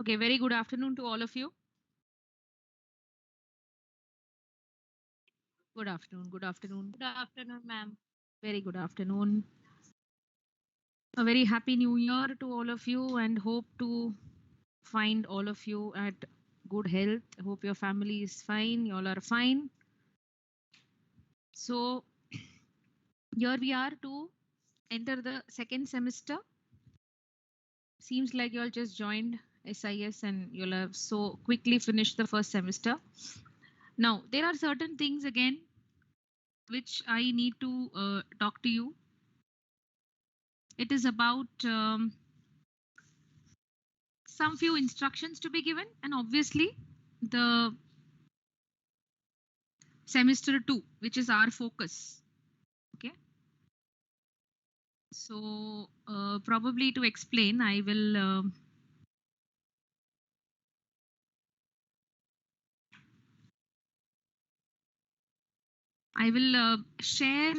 Okay, very good afternoon to all of you. Good afternoon, good afternoon. Good afternoon, ma'am. Very good afternoon. A very happy new year to all of you and hope to find all of you at good health. I hope your family is fine, you all are fine. So here we are to enter the second semester. Seems like you all just joined SIS and you'll have so quickly finished the first semester. Now, there are certain things again which I need to talk to you. It is about some few instructions to be given, and obviously the semester 2, which is our focus. Okay, so probably to explain, I will share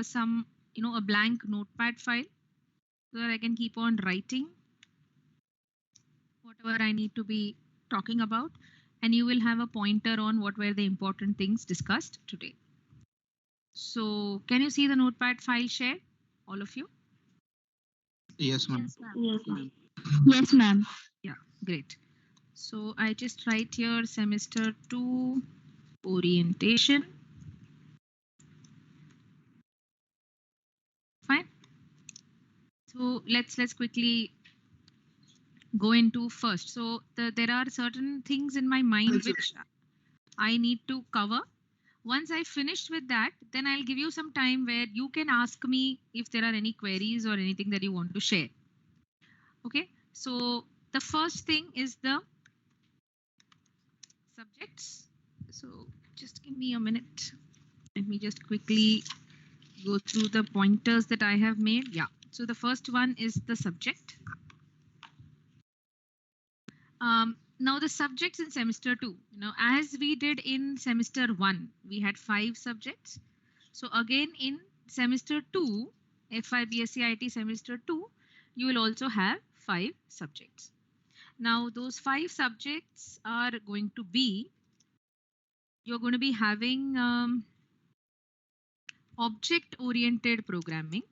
some, a blank notepad file so that I can keep on writing whatever I need to be talking about, and you will have a pointer on what were the important things discussed today. So can you see the notepad file shared, all of you? Yes, ma'am. Yes, ma'am. Yes, ma'am. Yes, ma'am. Yeah, great. So I just write here semester 2 orientation. Fine. So let's quickly go into first. So there are certain things in my mind which I need to cover. Once I finish with that, then I'll give you some time where you can ask me if there are any queries or anything that you want to share. Okay, so the first thing is the subjects. So just give me a minute. Let me just quickly go through the pointers that I have made. Yeah. So the first one is the subject. Now the subjects in semester 2, as we did in semester 1, we had 5 subjects. So again in semester 2, FIBSc IT semester 2, you will also have 5 subjects. Now those 5 subjects are going to be, you're going to be having object oriented programming.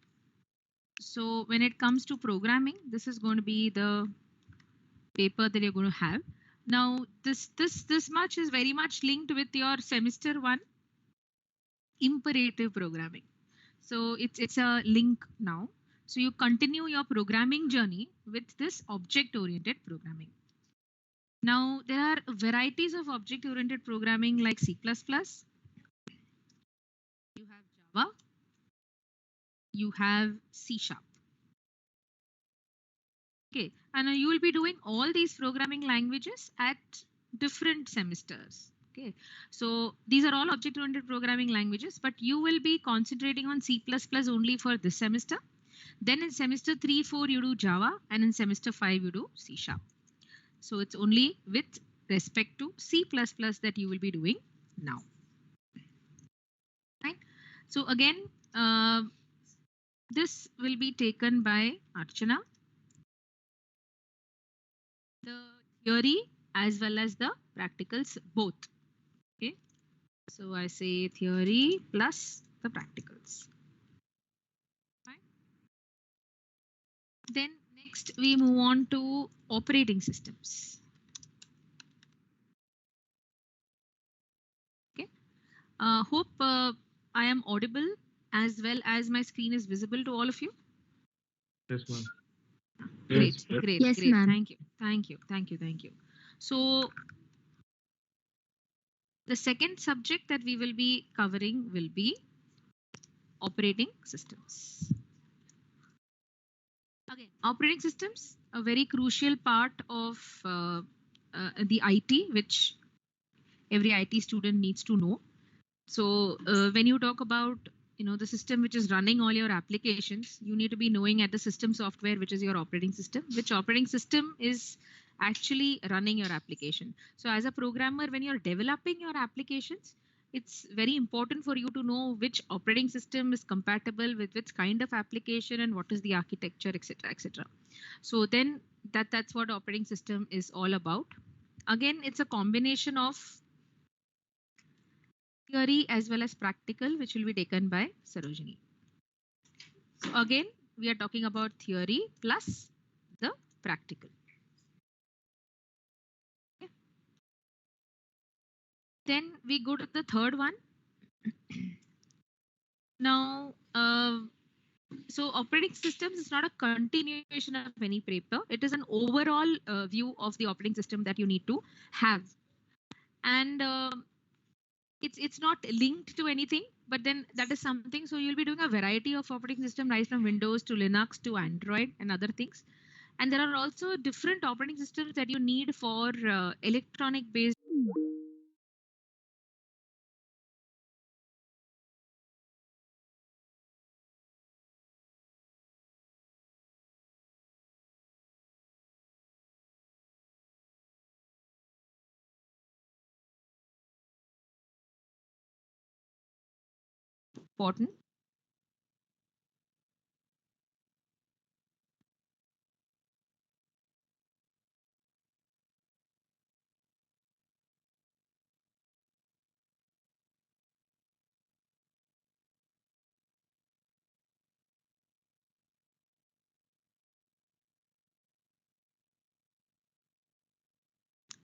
So when it comes to programming, this is going to be the paper that you're going to have. Now this much is very much linked with your semester 1 imperative programming. So it's a link now. So you continue your programming journey with this object oriented programming. Now there are varieties of object oriented programming like C++, you have Java, you have C#. Okay, and you will be doing all these programming languages at different semesters. Okay, so these are all object-oriented programming languages, but you will be concentrating on C++ only for this semester. Then in semester 3, 4, you do Java, and in semester 5, you do C#. So it's only with respect to C++ that you will be doing now. Right? So again, this will be taken by Archana. The theory as well as the practicals both. Okay, so I say theory plus the practicals. Fine. Then next we move on to operating systems. Okay, hope I am audible as well as my screen is visible to all of you. Yes, ma'am. Great, Yes, great, Yes, great. ma'am. Thank you. So the second subject that we will be covering will be operating systems. Again, operating systems, a very crucial part of the IT, which every IT student needs to know. So when you talk about the system which is running all your applications, you need to be knowing at the system software, which is your operating system, which operating system is actually running your application. So as a programmer, when you're developing your applications, it's very important for you to know which operating system is compatible with which kind of application and what is the architecture, etc., etc. So then that's what operating system is all about. Again, it's a combination of theory as well as practical, which will be taken by Sarojini. So again, we are talking about theory plus the practical. Okay. Then we go to the third one. Now, so operating systems is not a continuation of any paper. It is an overall view of the operating system that you need to have. And it's not linked to anything, but then that is something. So you'll be doing a variety of operating system, right from Windows to Linux to Android and other things. And there are also different operating systems that you need for electronic based. Important.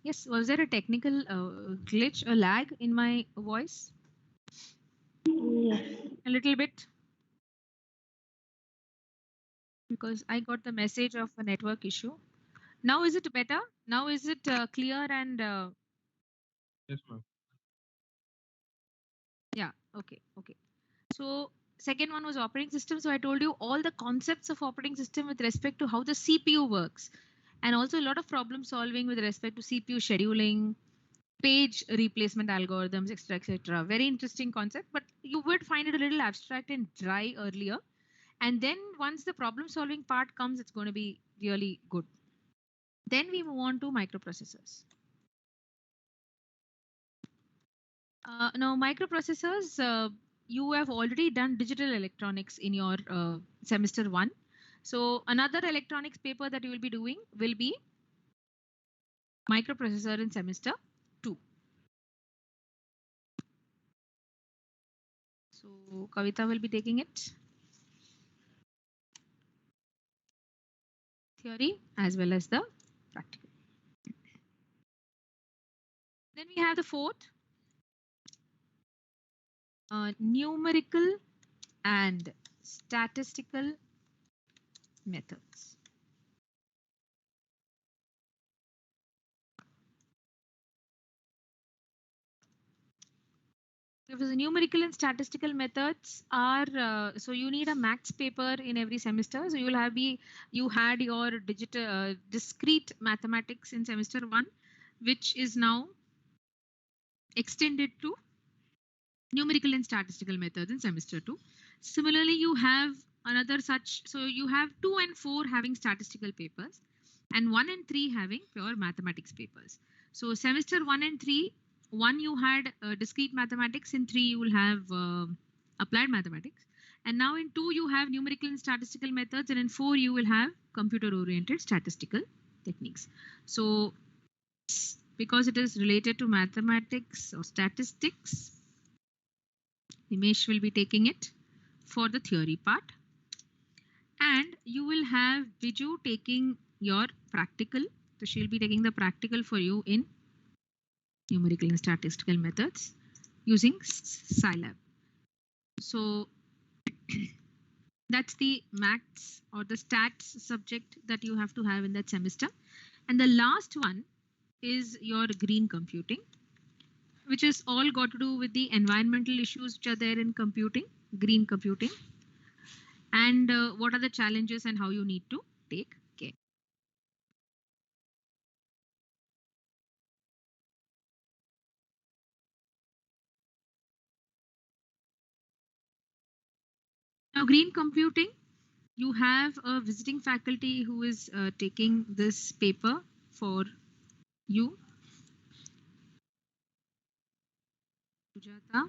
Yes, was there a technical glitch, a lag in my voice? Yes. A little bit, because I got the message of a network issue. Now is it better? Now is it clear and Yes, ma'am. yeah, okay, okay. So second one was operating system. So I told you all the concepts of operating system with respect to how the CPU works, and also a lot of problem solving with respect to CPU scheduling, page replacement algorithms, etc., etc. Very interesting concept, but you would find it a little abstract and dry earlier. And then once the problem solving part comes, it's going to be really good. Then we move on to microprocessors. Now, microprocessors, you have already done digital electronics in your semester 1. So another electronics paper that you will be doing will be microprocessor in semester 2. So Kavita will be taking it. Theory as well as the practical. Then we have the fourth, numerical and statistical methods. Because the numerical and statistical methods are so you need a maths paper in every semester. So you had your digital discrete mathematics in semester 1, which is now extended to numerical and statistical methods in semester 2. Similarly, you have another such, so you have 2 and 4 having statistical papers and 1 and 3 having pure mathematics papers. So semester 1 and 3, 1 you had discrete mathematics, in 3 you will have applied mathematics, and now in 2 you have numerical and statistical methods, and in 4 you will have computer oriented statistical techniques. So because it is related to mathematics or statistics, Nimesh will be taking it for the theory part, and you will have Biju taking your practical. So she'll be taking the practical for you in numerical and statistical methods using Scilab. So that's the maths or the stats subject that you have to have in that semester. And the last one is your green computing, which is all got to do with the environmental issues which are there in computing, green computing, and what are the challenges and how you need to take care. Now, green computing, you have a visiting faculty who is taking this paper for you, Sujata.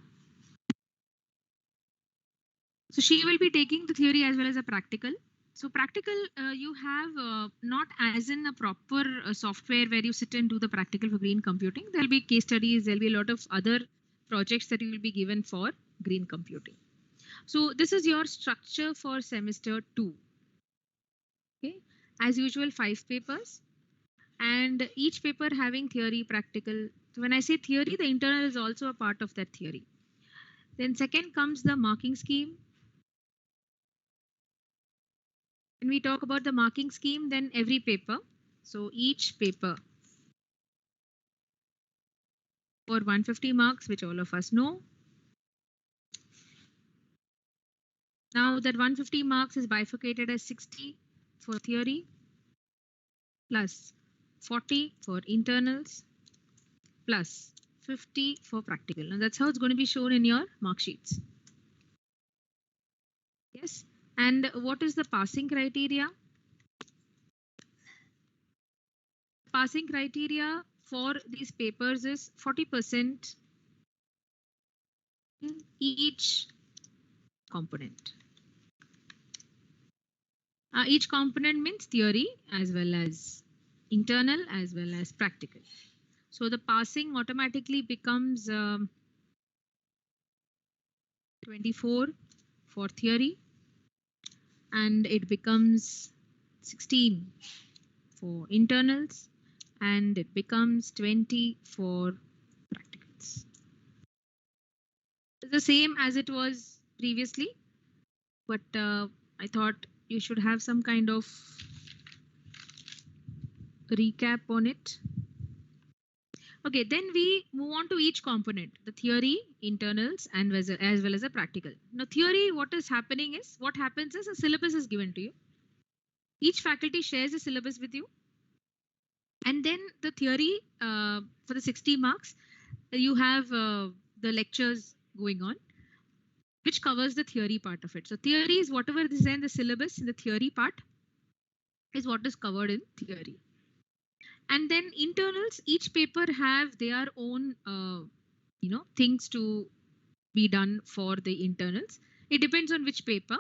So she will be taking the theory as well as a practical. So practical, you have not as in a proper software where you sit and do the practical for green computing. There'll be case studies, there'll be a lot of other projects that you will be given for green computing. So this is your structure for semester 2. Okay, as usual, 5 papers, and each paper having theory, practical. So when I say theory, the internal is also a part of that theory. Then second comes the marking scheme. When we talk about the marking scheme, then every paper, so each paper for 150 marks, which all of us know. Now that 150 marks is bifurcated as 60 for theory plus 40 for internals plus 50 for practical. Now that's how it's going to be shown in your mark sheets. Yes. And what is the passing criteria? Passing criteria for these papers is 40% in each component. Each component means theory as well as internal as well as practical. So the passing automatically becomes 24 for theory, and it becomes 16 for internals, and it becomes 20 for practicals. It's the same as it was previously, but I thought you should have some kind of recap on it. Okay, then we move on to each component, the theory, internals, and as well as the practical. Now, theory, what is happening is, what happens is a syllabus is given to you. Each faculty shares a syllabus with you. And then the theory, for the 60 marks, you have the lectures going on, which covers the theory part of it. So theory is whatever is in the syllabus in the theory part is what is covered in theory. And then internals, each paper have their own things to be done for the internals. It depends on which paper.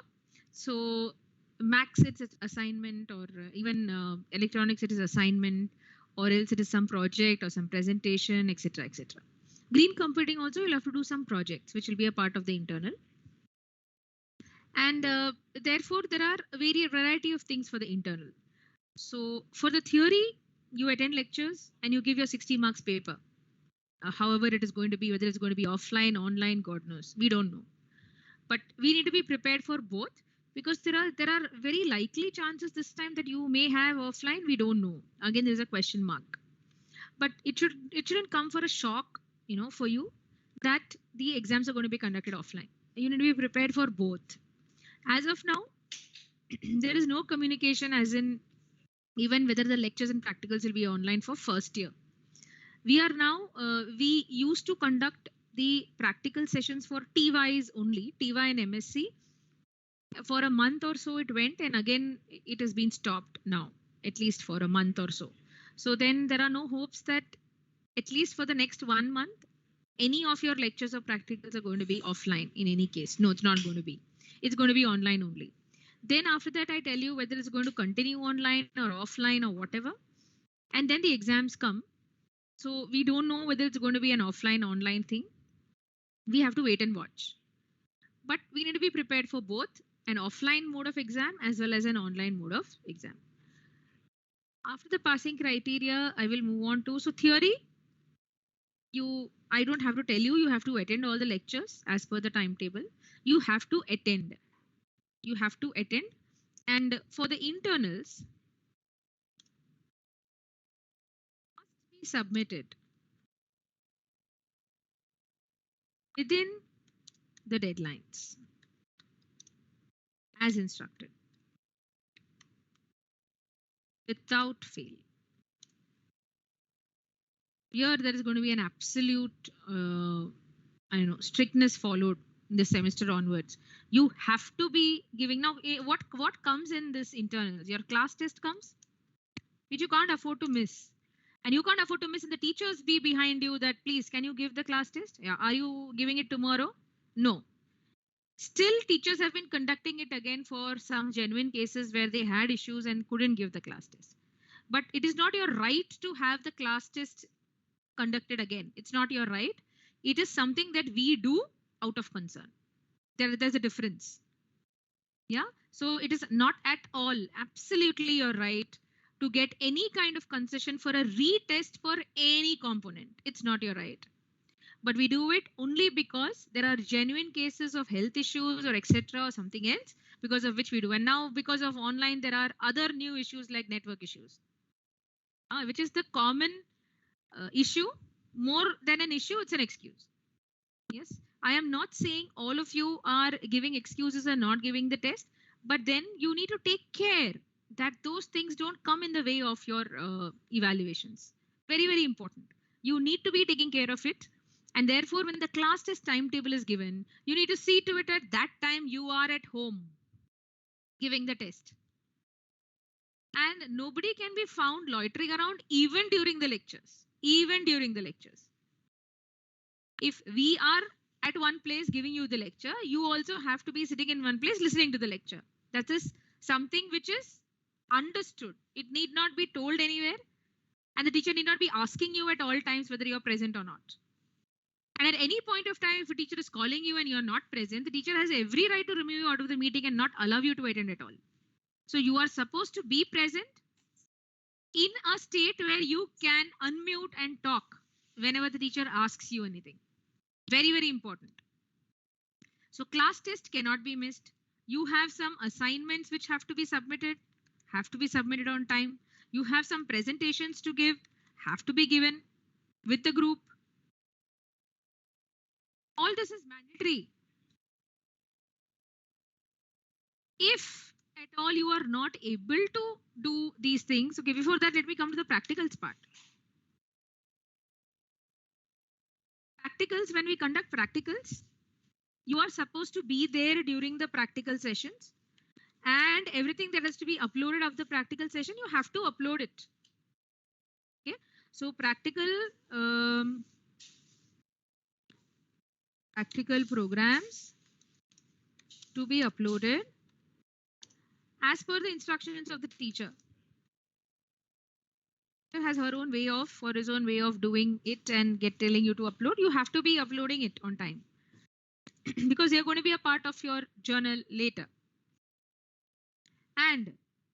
So max it's assignment, or even electronics it is assignment, or else it is some project or some presentation, etc., etc. Green computing also you'll have to do some projects which will be a part of the internal. And therefore there are a variety of things for the internal. So for the theory, you attend lectures and you give your 60 marks paper. However it is going to be, whether it's going to be offline, online, God knows, we don't know. But we need to be prepared for both, because there are very likely chances this time that you may have offline, we don't know. Again, there's a question mark. But it shouldn't come for a shock, for you, that the exams are going to be conducted offline. You need to be prepared for both. As of now, there is no communication as in even whether the lectures and practicals will be online for first year. We are now, we used to conduct the practical sessions for TYs only, TY and MSc. For a month or so it went, and again it has been stopped now, at least for a month or so. So then there are no hopes that at least for the next 1 month, any of your lectures or practicals are going to be offline in any case. No, it's not going to be. It's going to be online only. Then after that, I tell you whether it's going to continue online or offline or whatever. And then the exams come. So we don't know whether it's going to be an offline, online thing. We have to wait and watch. But we need to be prepared for both an offline mode of exam as well as an online mode of exam. After the passing criteria, I will move on to, so theory, I don't have to tell you, you have to attend all the lectures as per the timetable. You have to attend. You have to attend. And for the internals, must be submitted within the deadlines as instructed, without fail. Here there is going to be an absolute strictness followed this semester onwards. You have to be giving now. What comes in this internals? Your class test comes, which you can't afford to miss. And you can't afford to miss, and the teachers be behind you that please can you give the class test? Yeah, are you giving it tomorrow? No. Still teachers have been conducting it again for some genuine cases where they had issues and couldn't give the class test. But it is not your right to have the class test conducted again. It's not your right. It is something that we do out of concern. There's a difference. Yeah. So it is not at all absolutely your right to get any kind of concession for a retest for any component. It's not your right. But we do it only because there are genuine cases of health issues or etc. or something else, because of which we do. And now because of online, there are other new issues like network issues, which is the common issue. More than an issue, it's an excuse. Yes, I am not saying all of you are giving excuses and not giving the test, but then you need to take care that those things don't come in the way of your evaluations. Very, very important. You need to be taking care of it. And therefore, when the class test timetable is given, you need to see to it at that time you are at home giving the test. And nobody can be found loitering around even during the lectures. Even during the lectures. If we are at one place giving you the lecture, you also have to be sitting in one place listening to the lecture. That is something which is understood. It need not be told anywhere. And the teacher need not be asking you at all times whether you're present or not. And at any point of time, if a teacher is calling you and you're not present, the teacher has every right to remove you out of the meeting and not allow you to attend at all. So you are supposed to be present in a state where you can unmute and talk whenever the teacher asks you anything. Very, very important. So class test cannot be missed. You have some assignments which have to be submitted on time. You have some presentations to give, have to be given with the group. All this is mandatory. If at all you are not able to do these things, okay, before that, let me come to the practicals part. Practicals, when we conduct practicals, you are supposed to be there during the practical sessions, and everything that has to be uploaded of the practical session, you have to upload it. Okay, so practical programs to be uploaded as per the instructions of the teacher. Has her own way of or his own way of doing it and telling you to upload. You have to be uploading it on time because they're going to be a part of your journal later. And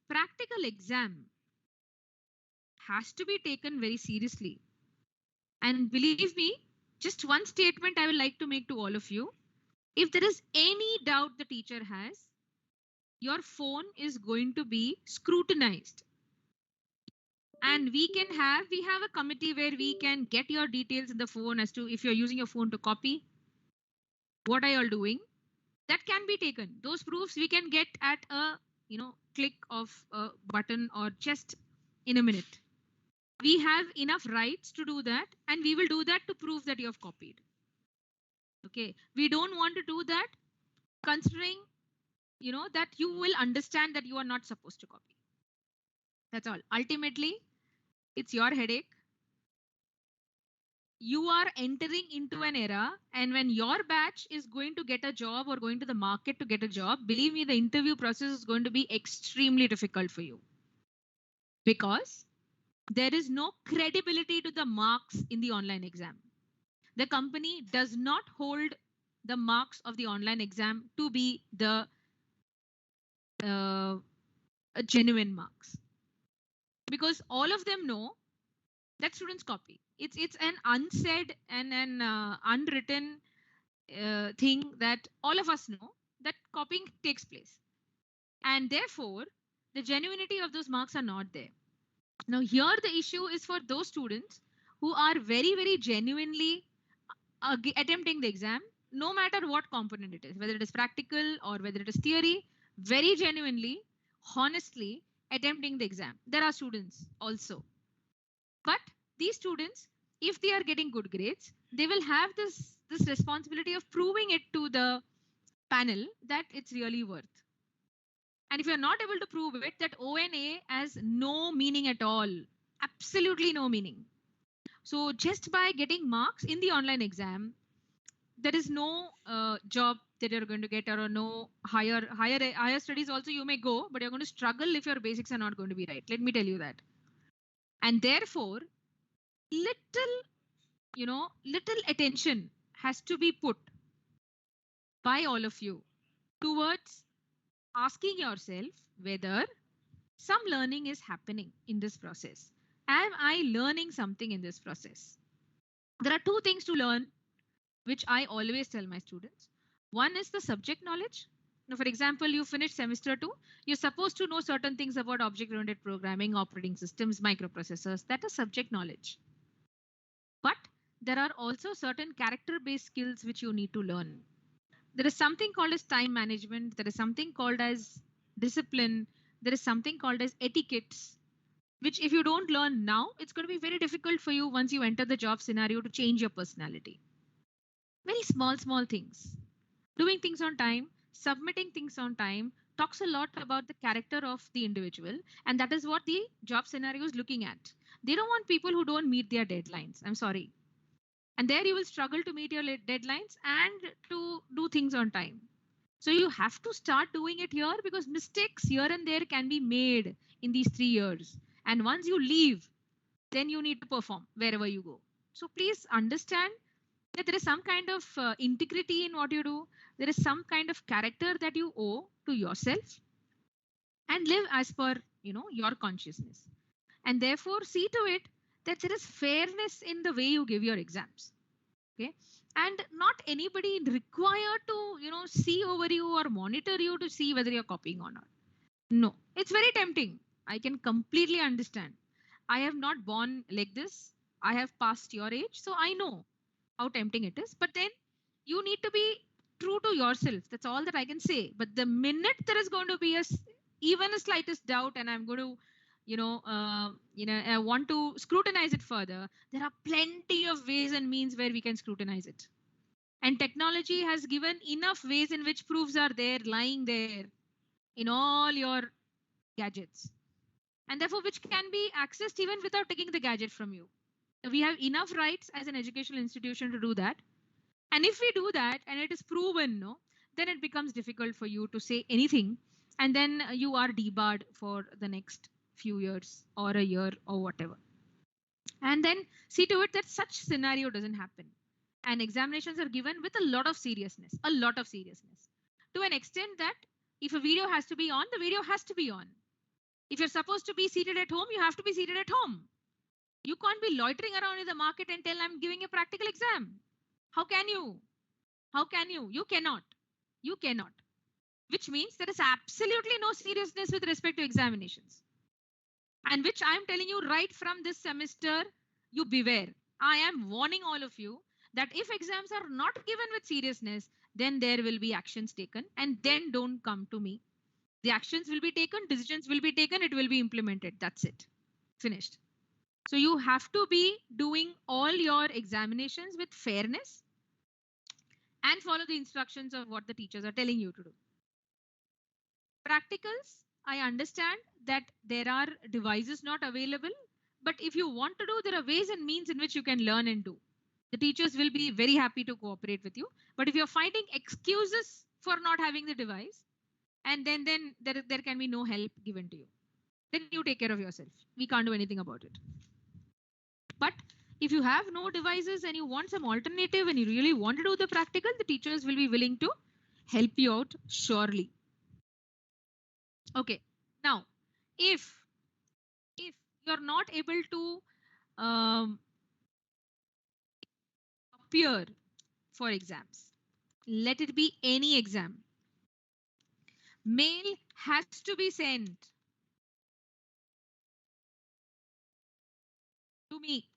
practical exam has to be taken very seriously. And believe me, just one statement I would like to make to all of you. If there is any doubt the teacher has, your phone is going to be scrutinized. And we have a committee where we can get your details in the phone as to if you're using your phone to copy, what are you all doing? That can be taken. Those proofs we can get at a click of a button or just in a minute. We have enough rights to do that, and we will do that to prove that you have copied. Okay, we don't want to do that considering that you will understand that you are not supposed to copy. That's all. Ultimately, it's your headache. You are entering into an era, and when your batch is going to get a job or going to the market to get a job, believe me, the interview process is going to be extremely difficult for you because there is no credibility to the marks in the online exam. The company does not hold the marks of the online exam to be the genuine marks, because all of them know that students copy. It's an unsaid and an unwritten thing that all of us know that copying takes place, and therefore the genuinity of those marks are not there. Now here the issue is for those students who are very genuinely attempting the exam, no matter what component it is, whether it is practical or whether it is theory, very genuinely, honestly attempting the exam. There are students also. But these students, if they are getting good grades, they will have this responsibility of proving it to the panel that it's really worth. And if you're not able to prove it, that ONA has no meaning at all, absolutely no meaning. So just by getting marks in the online exam, there is no job that you're going to get, or no higher studies also you may go, but you're going to struggle if your basics are not going to be right. Let me tell you that. And therefore, little attention has to be put by all of you towards asking yourself whether some learning is happening in this process. Am I learning something in this process? There are two things to learn, which I always tell my students. One is the subject knowledge. Now, for example, you finished semester 2, you're supposed to know certain things about object-oriented programming, operating systems, microprocessors. That is subject knowledge. But there are also certain character-based skills which you need to learn. There is something called as time management. There is something called as discipline. There is something called as etiquettes, which if you don't learn now, it's going to be very difficult for you once you enter the job scenario to change your personality. Very small things. Doing things on time, submitting things on time talks a lot about the character of the individual. And that is what the job scenario is looking at. They don't want people who don't meet their deadlines. I'm sorry. And there you will struggle to meet your deadlines and to do things on time. So you have to start doing it here, because mistakes here and there can be made in these 3 years. And once you leave, then you need to perform wherever you go. So please understand that there is some kind of integrity in what you do. There is some kind of character that you owe to yourself, and live as per your consciousness. And therefore see to it that there is fairness in the way you give your exams. Okay, and not anybody required to see over you or monitor you to see whether you're copying or not. No, it's very tempting. I can completely understand. I have not born like this. I have passed your age, so I know how tempting it is. But then you need to be true to yourself. That's all that I can say. But the minute there is going to be even a slightest doubt, and I'm going to, I want to scrutinize it further. There are plenty of ways and means where we can scrutinize it. And technology has given enough ways in which proofs are there, lying there in all your gadgets, and therefore which can be accessed even without taking the gadget from you. We have enough rights as an educational institution to do that. And if we do that and it is proven, no, then it becomes difficult for you to say anything. And then you are debarred for the next few years or a year or whatever. And then see to it that such scenario doesn't happen. And examinations are given with a lot of seriousness, to an extent that if a video has to be on, the video has to be on. If you're supposed to be seated at home, you have to be seated at home. You can't be loitering around in the market and tell I'm giving a practical exam. How can you? How can you? You cannot. You cannot. Which means there is absolutely no seriousness with respect to examinations. And which I am telling you right from this semester, you beware. I am warning all of you that if exams are not given with seriousness, then there will be actions taken, and then don't come to me. The actions will be taken, decisions will be taken, it will be implemented. That's it. Finished. So you have to be doing all your examinations with fairness and follow the instructions of what the teachers are telling you to do. Practicals, I understand that there are devices not available, but if you want to do, there are ways and means in which you can learn and do. The teachers will be very happy to cooperate with you. But if you're finding excuses for not having the device, and then there can be no help given to you, then you take care of yourself. We can't do anything about it. But if you have no devices and you want some alternative and you really want to do the practical, the teachers will be willing to help you out surely. Okay. Now, if you're not able to appear for exams, let it be any exam, mail has to be sent to me.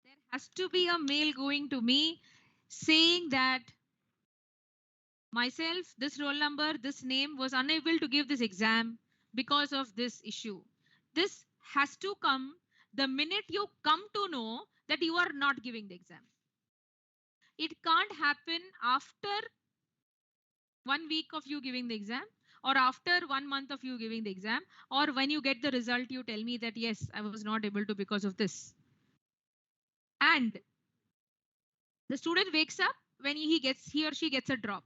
There has to be a mail going to me saying that myself, this roll number, this name was unable to give this exam because of this issue. This has to come the minute you come to know that you are not giving the exam. It can't happen after 1 week of you giving the exam, or after 1 month of you giving the exam, or when you get the result, you tell me that yes, I was not able to because of this. And the student wakes up when he or she gets a drop.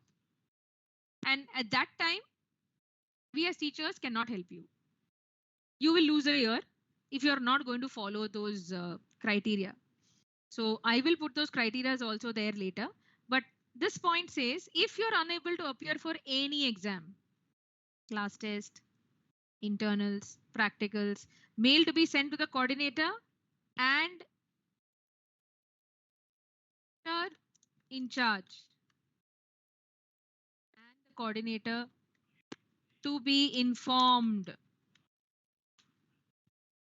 And at that time, we as teachers cannot help you. You will lose a year if you're not going to follow those criteria. So I will put those criteria also there later. But this point says if you're unable to appear for any exam, class test, internals, practicals, mail to be sent to the coordinator and in charge and the coordinator to be informed.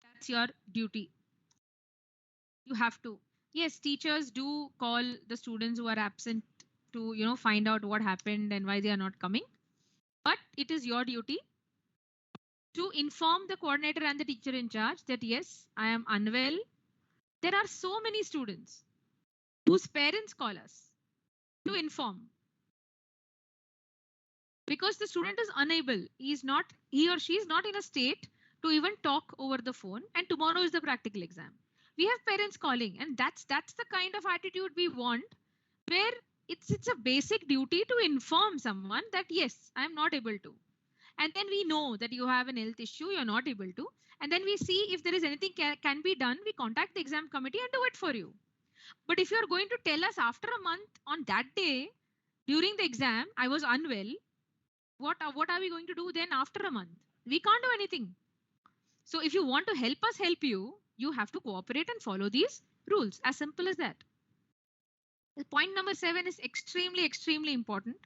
That's your duty. You have to. Yes, teachers do call the students who are absent to find out what happened and why they are not coming. But it is your duty to inform the coordinator and the teacher in charge that yes, I am unwell. There are so many students whose parents call us to inform because the student is unable. He or she is not in a state to even talk over the phone, and tomorrow is the practical exam. We have parents calling, and that's the kind of attitude we want, where it's a basic duty to inform someone that yes, I am not able to. And then we know that you have an health issue, you're not able to. And then we see if there is anything can be done, we contact the exam committee and do it for you. But if you're going to tell us after a month on that day, during the exam, I was unwell, what are we going to do then after a month? We can't do anything. So if you want to help us help you, you have to cooperate and follow these rules. As simple as that. Point number 7 is extremely, extremely important.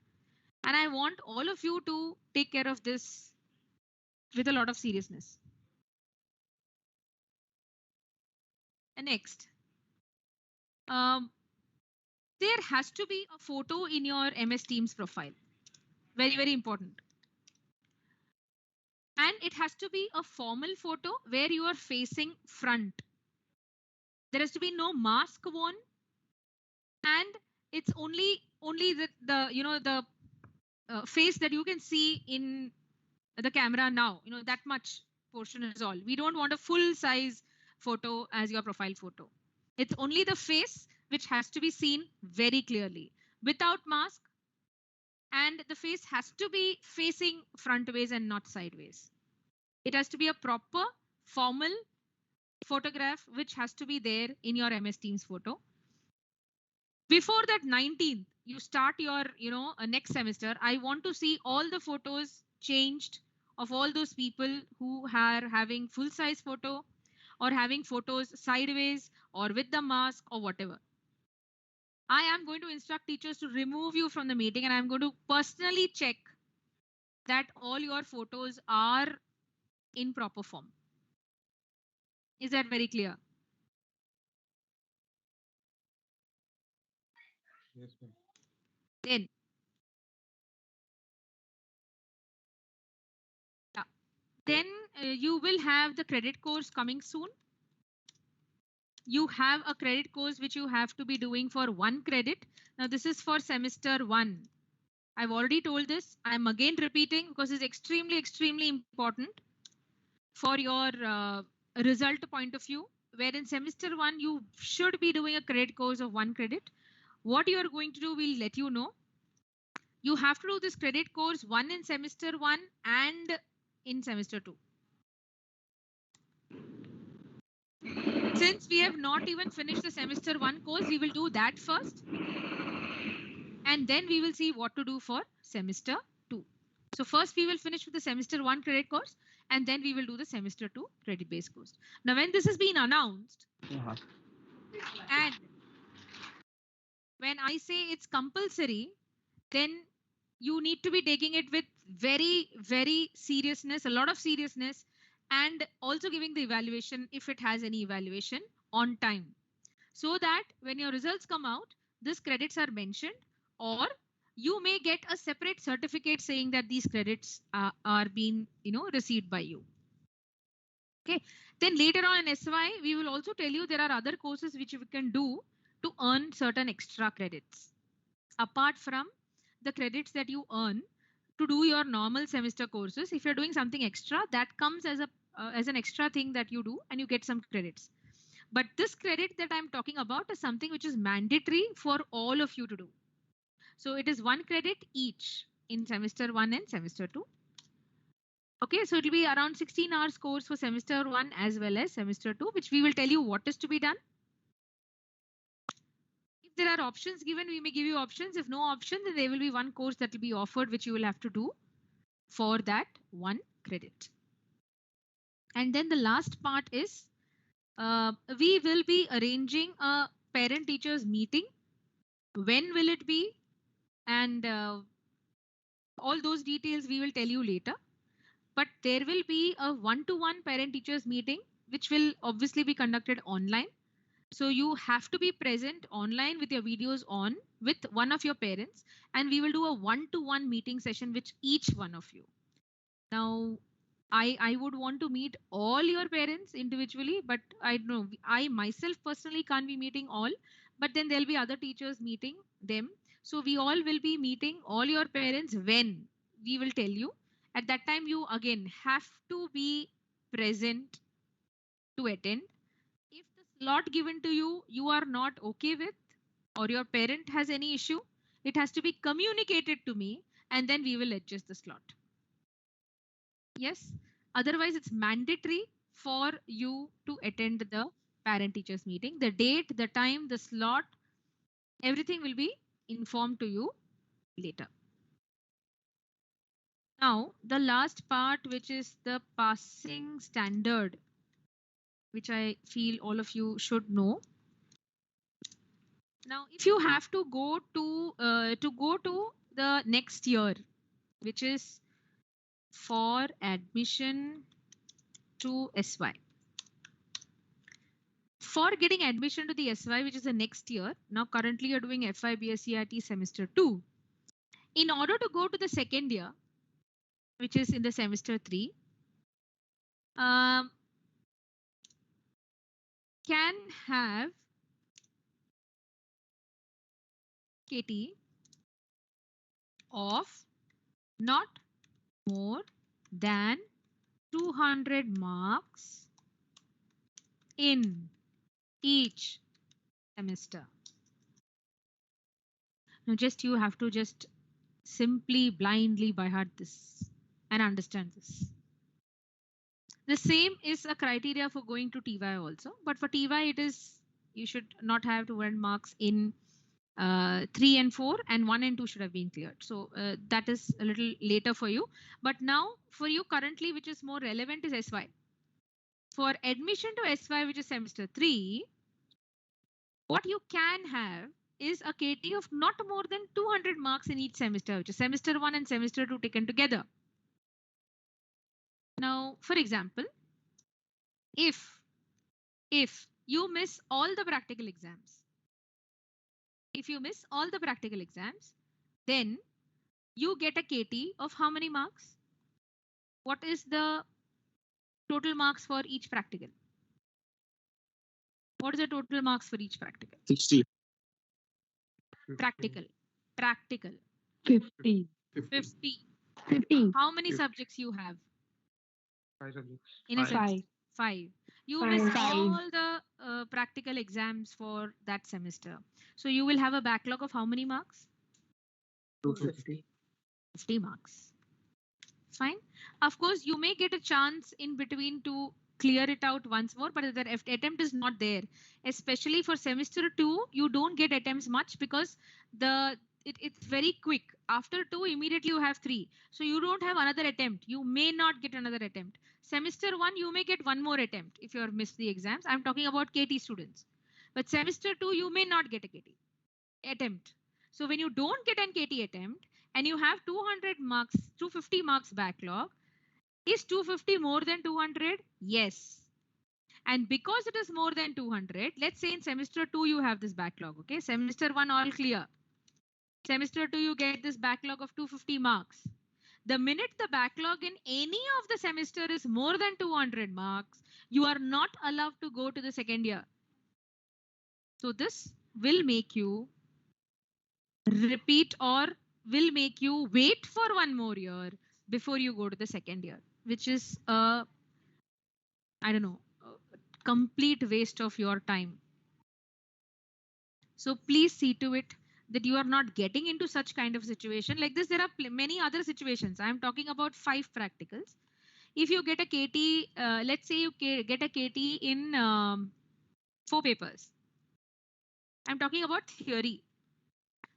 And I want all of you to take care of this with a lot of seriousness. And next, there has to be a photo in your MS Teams profile. Very, very important. And it has to be a formal photo where you are facing front. There has to be no mask worn, and it's only the you know the face that you can see in the camera now. You know, that much portion is all. We don't want a full size photo as your profile photo. It's only the face which has to be seen very clearly without mask, and the face has to be facing front ways and not sideways. It has to be a proper formal photograph which has to be there in your MS Teams photo. Before that 19th, you start your next semester, I want to see all the photos changed of all those people who are having full size photo or having photos sideways or with the mask or whatever. I am going to instruct teachers to remove you from the meeting, and I'm going to personally check that all your photos are in proper form. Is that very clear? Yes, ma'am. Then you will have the credit course coming soon. You have a credit course which you have to be doing for 1 credit. Now this is for semester 1. I've already told this. I'm again repeating because it's extremely, extremely important for your result point of view. Where in semester 1, you should be doing a credit course of 1 credit. What you are going to do, we'll let you know. You have to do this credit course 1 in semester 1 and in semester 2. Since we have not even finished the semester 1 course, we will do that first. And then we will see what to do for semester 2. So first we will finish with the semester 1 credit course, and then we will do the semester 2 credit based course. Now when this has been announced, and when I say it's compulsory, then you need to be taking it with very, very seriousness, a lot of seriousness, and also giving the evaluation, if it has any evaluation, on time, so that when your results come out, these credits are mentioned, or you may get a separate certificate saying that these credits are being received by you. Okay, then later on in SY, we will also tell you there are other courses which you can do to earn certain extra credits apart from the credits that you earn to do your normal semester courses. If you're doing something extra, that comes as an extra thing that you do, and you get some credits. But this credit that I'm talking about is something which is mandatory for all of you to do. So it is 1 credit each in semester 1 and semester 2. Okay, so it will be around 16 hours course for semester 1 as well as semester 2, which we will tell you what is to be done. If there are options given, we may give you options. If no option, then there will be 1 course that will be offered, which you will have to do for that 1 credit. And then the last part is we will be arranging a parent teachers meeting. When will it be? And all those details we will tell you later. But there will be a one-to-one parent teachers meeting, which will obviously be conducted online. So you have to be present online with your videos on with one of your parents, and we will do a one-to-one meeting session with each one of you. Now, I would want to meet all your parents individually, but I know I myself personally can't be meeting all, but then there'll be other teachers meeting them. So we all will be meeting all your parents when we will tell you. At that time, you again have to be present to attend. If the slot given to you, you are not okay with, or your parent has any issue, it has to be communicated to me, and then we will adjust the slot. Yes, otherwise it's mandatory for you to attend the parent teachers meeting. The date, the time, the slot, everything will be informed to you later. Now, the last part, which is the passing standard, which I feel all of you should know. Now, if you have to go to the next year, which is for admission to SY. For getting admission to the SY, which is the next year, now currently you're doing FY BSCRT semester 2. In order to go to the second year, which is in the semester 3, can have KT of not more than 200 marks in each semester. Now just you have to just simply blindly by heart this and understand this. The same is a criteria for going to TY also, but for TY it is you should not have 200 marks in 3 and 4, and 1 and 2 should have been cleared. So that is a little later for you. But now for you currently, which is more relevant, is SY. For admission to SY, which is semester 3, what you can have is a KT of not more than 200 marks in each semester, which is semester 1 and semester 2 taken together. Now, for example, if you miss all the practical exams, then you get a KT of how many marks? What is the total marks for each practical? What is the total marks for each practical? 60. Practical. 50. 50. How many 50. subjects you have 5 subjects. in a 5. semester? 5. You Five. miss Five. all the practical exams for that semester. So you will have a backlog of how many marks? 250. 50 marks. Fine. Of course, you may get a chance in between to clear it out once more, but the attempt is not there. Especially for semester 2, you don't get attempts much because it's very quick. After 2, immediately you have 3. So you don't have another attempt. You may not get another attempt. Semester 1, you may get one more attempt if you have missed the exams. I'm talking about KT students. But semester 2, you may not get a KT attempt. So when you don't get an KT attempt and you have 200 marks, 250 marks backlog, is 250 more than 200? Yes. And because it is more than 200, let's say in semester 2 you have this backlog, okay? Semester 1 all clear. Semester 2 you get this backlog of 250 marks. The minute the backlog in any of the semester is more than 200 marks, you are not allowed to go to the second year. So this will make you repeat or will make you wait for one more year before you go to the second year, which is a, I don't know, a complete waste of your time. So please see to it that you are not getting into such kind of situation like this. There are many other situations. I'm talking about 5 practicals. If you get a KT, let's say you get a KT in 4 papers. I'm talking about theory.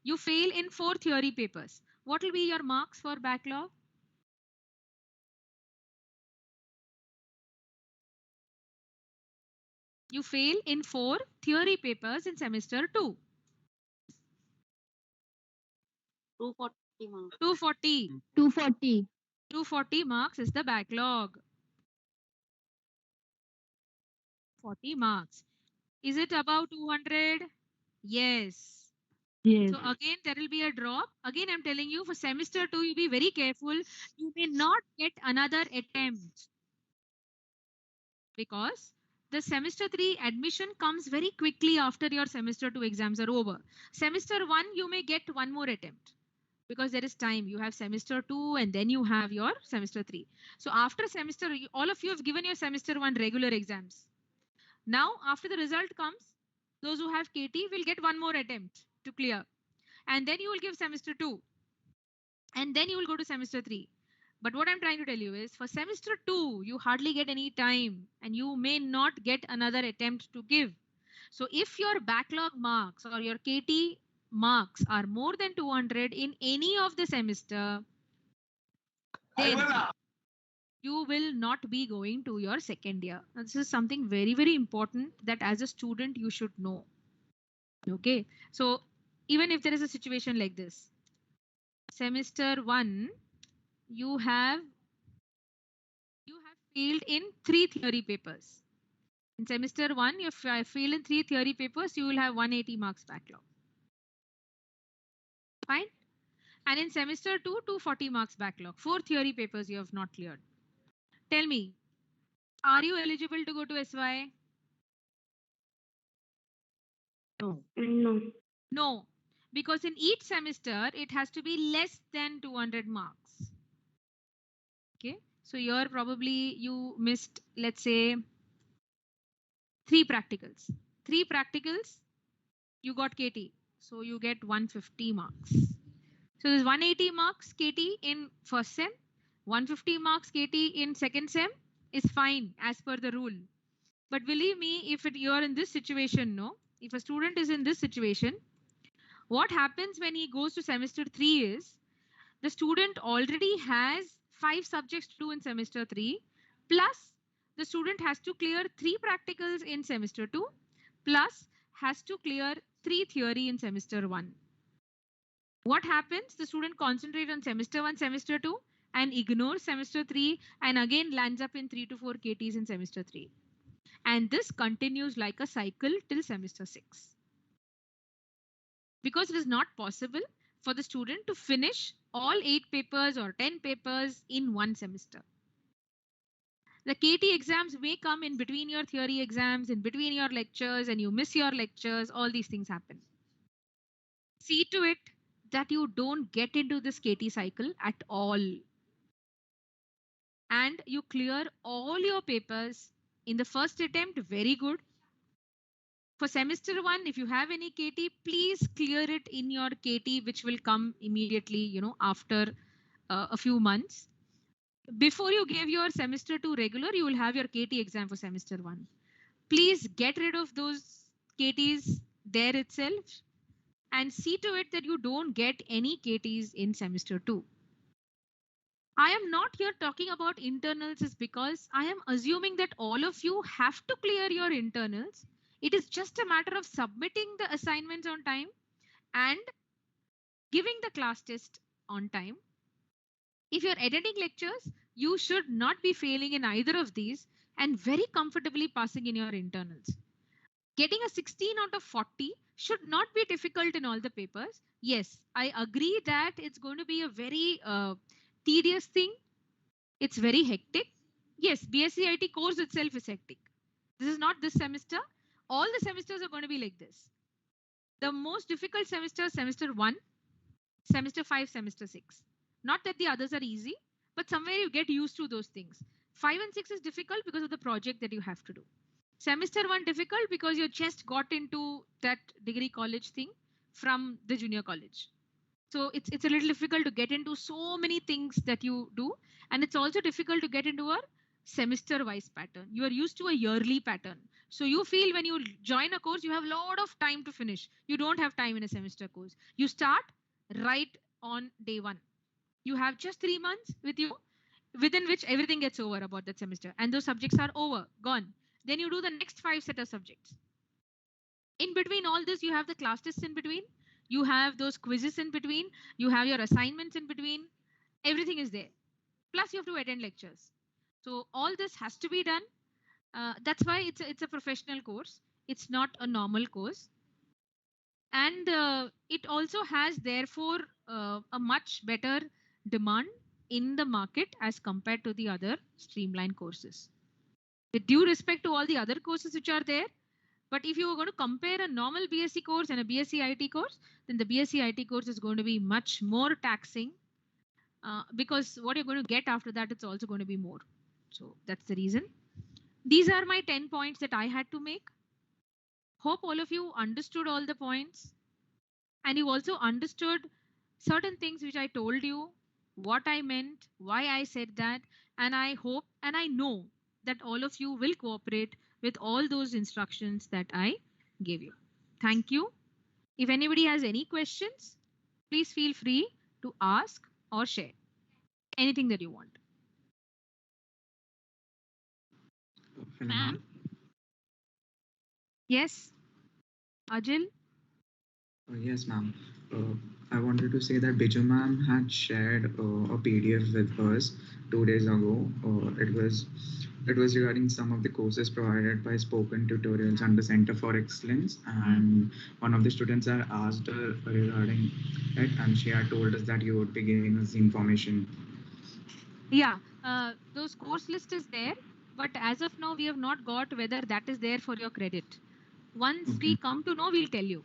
You fail in 4 theory papers. What will be your marks for backlog? You fail in 4 theory papers in semester 2. 240 marks. 240. 240. 240 marks is the backlog. 40 marks. Is it above 200? Yes. Yes. So again, there will be a drop. Again, I'm telling you for semester 2, you be very careful. You may not get another attempt because the semester 3 admission comes very quickly after your semester 2 exams are over. Semester 1, you may get one more attempt because there is time. You have semester 2 and then you have your semester 3. So after semester, all of you have given your semester 1 regular exams. Now, after the result comes, those who have KT will get one more attempt to clear. And then you will give semester 2. And then you will go to semester 3. But what I'm trying to tell you is for semester 2, you hardly get any time and you may not get another attempt to give. So if your backlog marks or your KT marks are more than 200 in any of the semester, then you will not be going to your second year. Now, this is something very, very important that as a student you should know. Okay, so even if there is a situation like this, semester 1, you have failed in 3 theory papers. In semester 1, if you failed in 3 theory papers, you will have 180 marks backlog. Fine. And in semester 2, 240 marks backlog. 4 theory papers you have not cleared. Tell me, are you eligible to go to SY? No. No, because in each semester it has to be less than 200 marks. Okay, so here probably you missed, let's say, 3 practicals. 3 practicals, you got KT, so you get 150 marks. So there's 180 marks KT in first sem, 150 marks KT in second sem is fine as per the rule. But believe me, if you're in this situation, no, if a student is in this situation, what happens when he goes to semester 3 is the student already has 5 subjects to do in semester 3, plus the student has to clear 3 practicals in semester 2, plus has to clear 3 theory in semester 1. What happens? The student concentrates on semester 1, semester 2 and ignores semester 3 and again lands up in 3 to 4 KTs in semester 3. And this continues like a cycle till semester 6. Because it is not possible for the student to finish all 8 papers or 10 papers in one semester. The KT exams may come in between your theory exams, in between your lectures, and you miss your lectures. All these things happen. See to it that you don't get into this KT cycle at all. And you clear all your papers in the first attempt, very good. For semester 1, if you have any KT, please clear it in your KT, which will come immediately, after a few months. Before you give your semester 2 regular, you will have your KT exam for semester 1. Please get rid of those KTs there itself and see to it that you don't get any KTs in semester 2. I am not here talking about internals is because I am assuming that all of you have to clear your internals. It is just a matter of submitting the assignments on time and giving the class test on time. If you're attending lectures, you should not be failing in either of these and very comfortably passing in your internals. Getting a 16 out of 40 should not be difficult in all the papers. Yes, I agree that it's going to be a very tedious thing. It's very hectic. Yes, BSc IT course itself is hectic. This is not this semester. All the semesters are going to be like this. The most difficult semester, semester 1, semester 5, semester 6. Not that the others are easy, but somewhere you get used to those things. 5 and 6 is difficult because of the project that you have to do. Semester 1 difficult because you just got into that degree college thing from the junior college. So it's a little difficult to get into so many things that you do. And it's also difficult to get into a semester wise pattern. You are used to a yearly pattern. So you feel when you join a course, you have a lot of time to finish. You don't have time in a semester course. You start right on day 1. You have just 3 months with you, within which everything gets over about that semester. And those subjects are over, gone. Then you do the next 5 set of subjects. In between all this, you have the class tests in between. You have those quizzes in between. You have your assignments in between. Everything is there. Plus, you have to attend lectures. So all this has to be done. That's why it's a professional course. It's not a normal course. And it also has, therefore, a much better demand in the market as compared to the other streamlined courses. With due respect to all the other courses which are there, but if you are going to compare a normal BSc course and a BSc IT course, then the BSc IT course is going to be much more taxing because what you're going to get after that, it's also going to be more. So that's the reason. These are my 10 points that I had to make. Hope all of you understood all the points and you also understood certain things which I told you, what I meant, why I said that, and I hope and I know that all of you will cooperate with all those instructions that I gave you. Thank you. If anybody has any questions, please feel free to ask or share anything that you want. Ma'am, Yes, Ajil? Yes, ma'am. I wanted to say that Biju ma'am had shared a PDF with us 2 days ago. It was regarding some of the courses provided by Spoken Tutorials and the Center for Excellence, and one of the students had asked her regarding it, and she had told us that you would be giving us the information. Yeah, those course list is there, but as of now, we have not got whether that is there for your credit. Once Okay. we come to know, we'll tell you.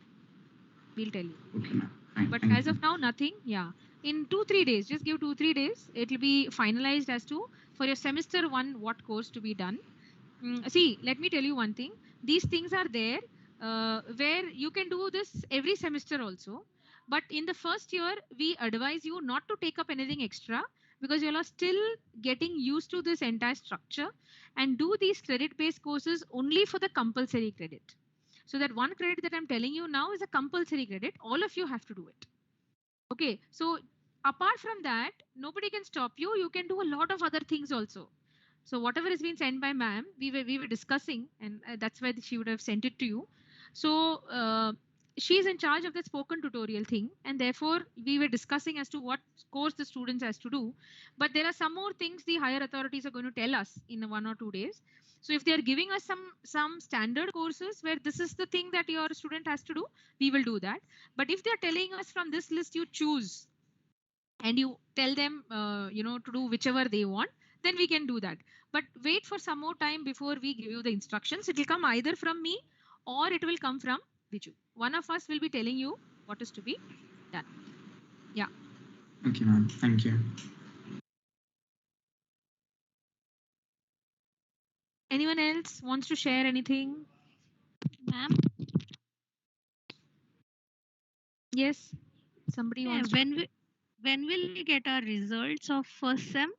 We'll tell you. Okay, ma'am. Fine. But Thank as you. of now, nothing. Yeah. In 2-3 days, just give 2-3 days. It will be finalized as to for your semester one what course to be done. See, let me tell you one thing. These things are there where you can do this every semester also. But in the first year, we advise you not to take up anything extra because you are still getting used to this entire structure, and do these credit based courses only for the compulsory credit. So that one credit that I'm telling you now is a compulsory credit. All of you have to do it. Okay. So apart from that, nobody can stop you. You can do a lot of other things also. So whatever has been sent by ma'am, we were discussing, and that's why she would have sent it to you. So she is in charge of the spoken tutorial thing, and therefore we were discussing as to what course the students has to do. But there are some more things the higher authorities are going to tell us in 1 or 2 days. So if they are giving us some standard courses where this is the thing that your student has to do, we will do that. But if they are telling us from this list you choose, and you tell them to do whichever they want, then we can do that. But wait for some more time before we give you the instructions. It will come either from me or it will come from Biju. One of us will be telling you what is to be done. Yeah. Okay, ma'am. Thank you. Anyone else wants to share anything? Ma'am, Yes, somebody yeah, wants to. when will we get our results of first sem?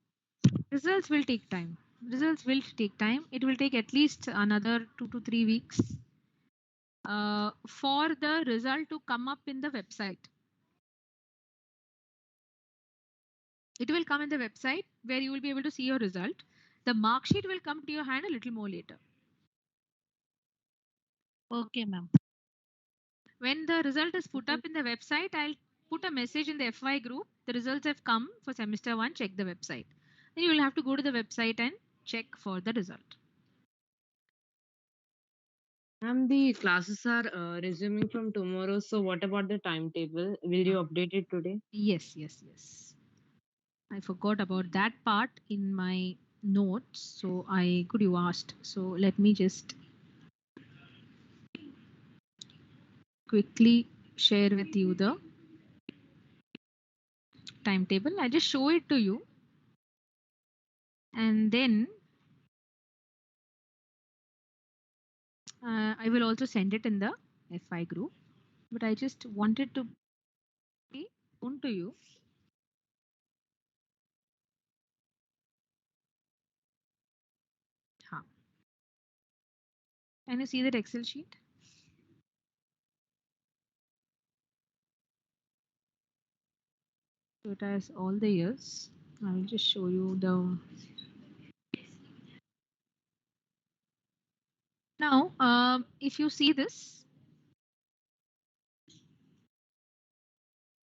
Results will take time. Results will take time. It will take at least another 2 to 3 weeks for the result to come up in the website. It will come in the website where you will be able to see your result. The mark sheet will come to your hand a little more later. Okay, ma'am. When the result is put up in the website, I'll put a message in the FY group. The results have come for semester one. Check the website. Then you will have to go to the website and check for the result. Ma'am, the classes are resuming from tomorrow. So what about the timetable? Will you update it today? Yes, yes, yes. I forgot about that part in my notes. So you asked. So let me just quickly share with you the timetable. I just show it to you, and then I will also send it in the FI group. But I just wanted to be shown to you. Huh. Can you see that Excel sheet? So it has all the years. I will just show you the. Now, if you see this,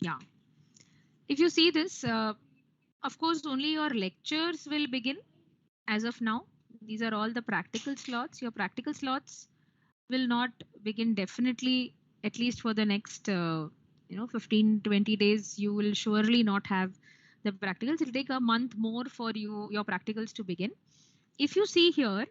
yeah. If you see this, of course, only your lectures will begin as of now. These are all the practical slots. Your practical slots will not begin definitely, at least for the next 15-20 days. You will surely not have the practicals. It'll take a month more for your practicals to begin. If you see here,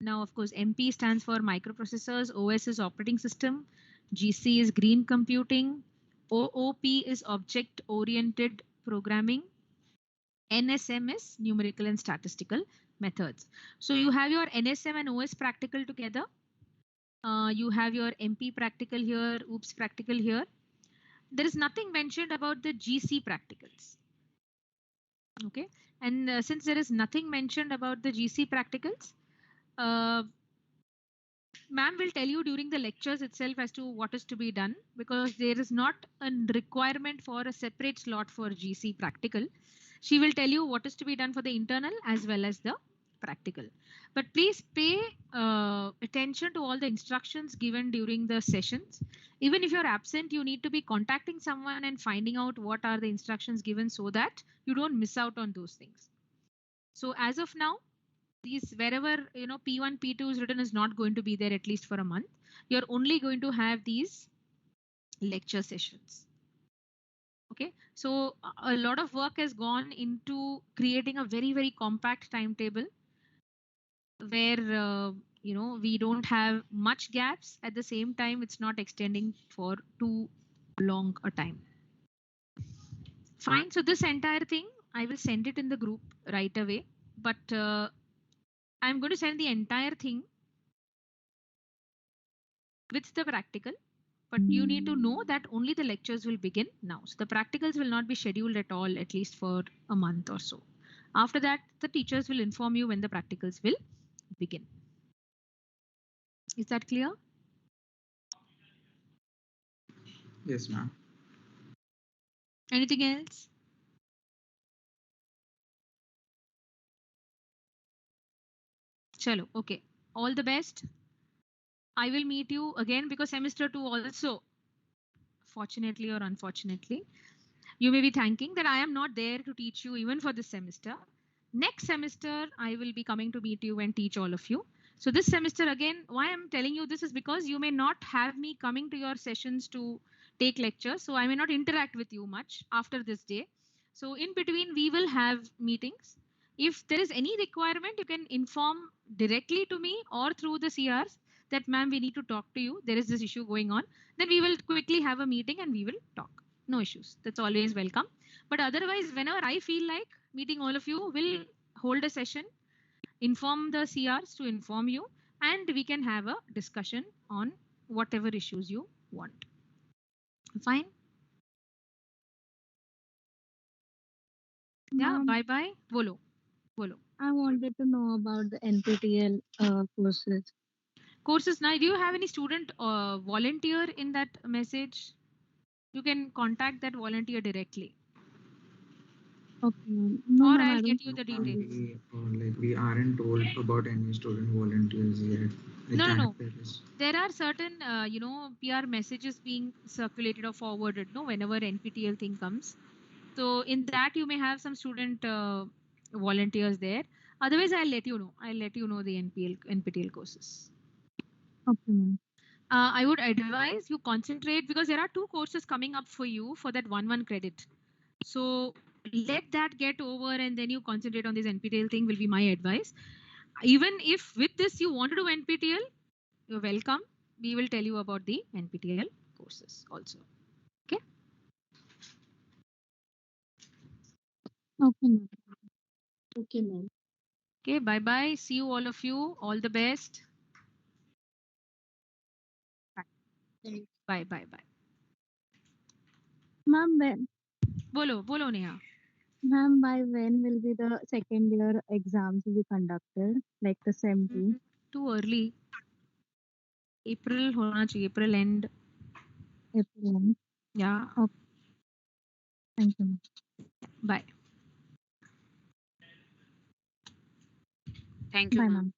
now of course MP stands for microprocessors, OS is operating system, GC is green computing, OOP is object oriented programming, NSM is numerical and statistical methods. So you have your NSM and OS practical together. You have your MP practical here, OOPS practical here. There is nothing mentioned about the GC practicals. Okay, and since there is nothing mentioned about the GC practicals, ma'am will tell you during the lectures itself as to what is to be done, because there is not a requirement for a separate slot for GC practical. She will tell you what is to be done for the internal as well as the practical. But please pay attention to all the instructions given during the sessions. Even if you're absent, you need to be contacting someone and finding out what are the instructions given so that you don't miss out on those things. So as of now, these wherever P1, P2 is written is not going to be there at least for a month. You're only going to have these lecture sessions. Okay, so a lot of work has gone into creating a very, very compact timetable where we don't have much gaps. At the same time, it's not extending for too long a time. Fine. So this entire thing, I will send it in the group right away. But I'm going to send the entire thing with the practical. But you need to know that only the lectures will begin now. So the practicals will not be scheduled at all, at least for a month or so. After that, the teachers will inform you when the practicals will begin. Is that clear? Yes, ma'am. Anything else? Chalo, okay. All the best. I will meet you again because semester 2 also, fortunately or unfortunately, you may be thanking that I am not there to teach you even for this semester. Next semester, I will be coming to meet you and teach all of you. So this semester again, why I'm telling you this is because you may not have me coming to your sessions to take lectures. So I may not interact with you much after this day. So in between, we will have meetings. If there is any requirement, you can inform directly to me or through the CRs that ma'am, we need to talk to you. There is this issue going on. Then we will quickly have a meeting and we will talk. No issues. That's always welcome. But otherwise, whenever I feel like meeting all of you, will hold a session, inform the CRs to inform you, and we can have a discussion on whatever issues you want. Fine. Yeah. Ma'am, Bye bye. Bolo. Bolo. I wanted to know about the NPTEL courses. Courses. Now, do you have any student volunteer in that message? You can contact that volunteer directly, Okay, ma'am. No, or ma'am, I I'll don't get you the have this. details. We aren't told about any student volunteers yet. No. There is. There are certain, PR messages being circulated or forwarded, no, whenever NPTEL thing comes. So in that you may have some student volunteers there. Otherwise, I'll let you know. I'll let you know the NPTEL courses. Okay, ma'am. I would advise you concentrate because there are 2 courses coming up for you for that 1 credit. So let that get over and then you concentrate on this NPTEL thing will be my advice. Even if with this you want to do NPTEL, you're welcome. We will tell you about the NPTEL courses also. Okay, ma'am. Okay, ma'am. Okay, bye bye. See you all of you. All the best. Thanks. Bye bye bye. Ma'am, Bolo Neha. ma'am, by when will be the second year exams will be conducted, like the SEM 2? Too early. April होना चाहिए. April end. April end. Yeah. Okay, thank you, ma'am. Bye. Thank you, Bye, ma'am. ma'am.